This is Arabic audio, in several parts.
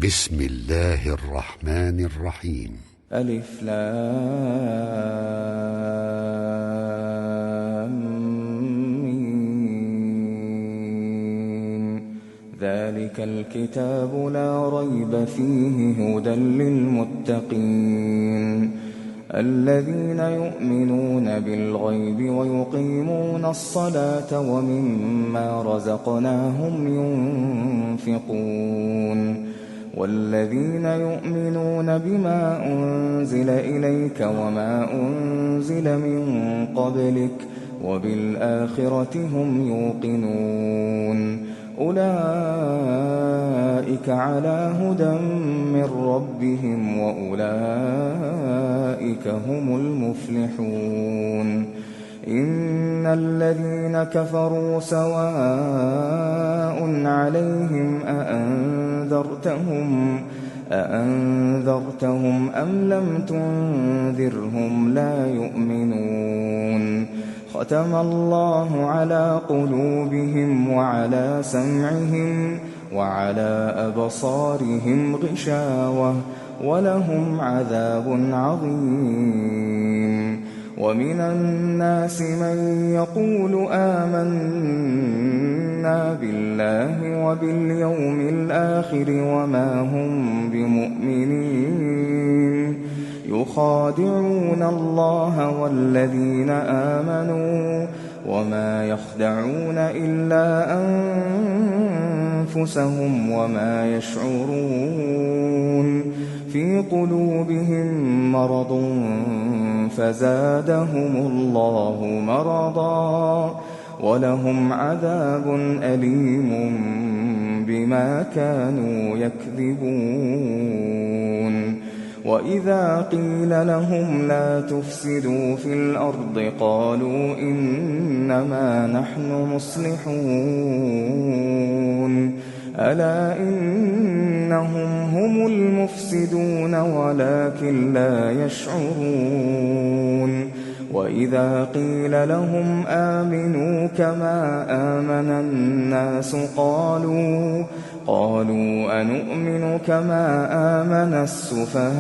بسم الله الرحمن الرحيم. ألف لام ميم. ذلك الكتاب لا ريب فيه هدى للمتقين الذين يؤمنون بالغيب ويقيمون الصلاة ومما رزقناهم ينفقون والذين يؤمنون بما أنزل إليك وما أنزل من قبلك وبالآخرة هم يوقنون أولئك على هدى من ربهم وأولئك هم المفلحون إن الذين كفروا سواء عليهم أأنذرتهم أم لم تنذرهم لا يؤمنون ختم الله على قلوبهم وعلى سمعهم وعلى أبصارهم غشاوة ولهم عذاب عظيم ومن الناس من يقول آمنا بالله وباليوم الآخر وما هم بمؤمنين يخادعون الله والذين آمنوا وما يخدعون إلا أنفسهم وما يشعرون في قلوبهم مرض فزادهم الله مرضا ولهم عذاب أليم بما كانوا يكذبون وإذا قيل لهم لا تفسدوا في الأرض قالوا إنما نحن مصلحون ألا إنهم هم المفسدون ولكن لا يشعرون وإذا قيل لهم آمنوا كما آمن الناس قالوا أنؤمن كما آمن السفهاء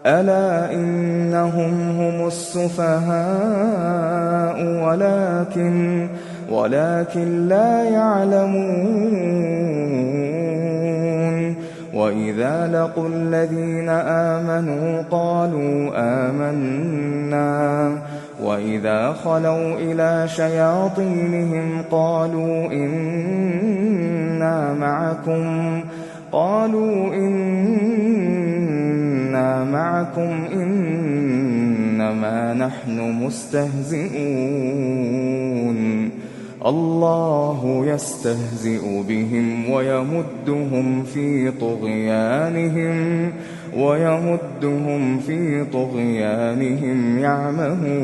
ألا إنهم هم السفهاء ولكن لا يعلمون وإذا لقوا الذين آمنوا قالوا آمنا وإذا خلوا إلى شياطينهم قالوا إنا معكم إنما نحن مستهزئون الله يستهزئ بهم ويمدهم في طغيانهم يعمهون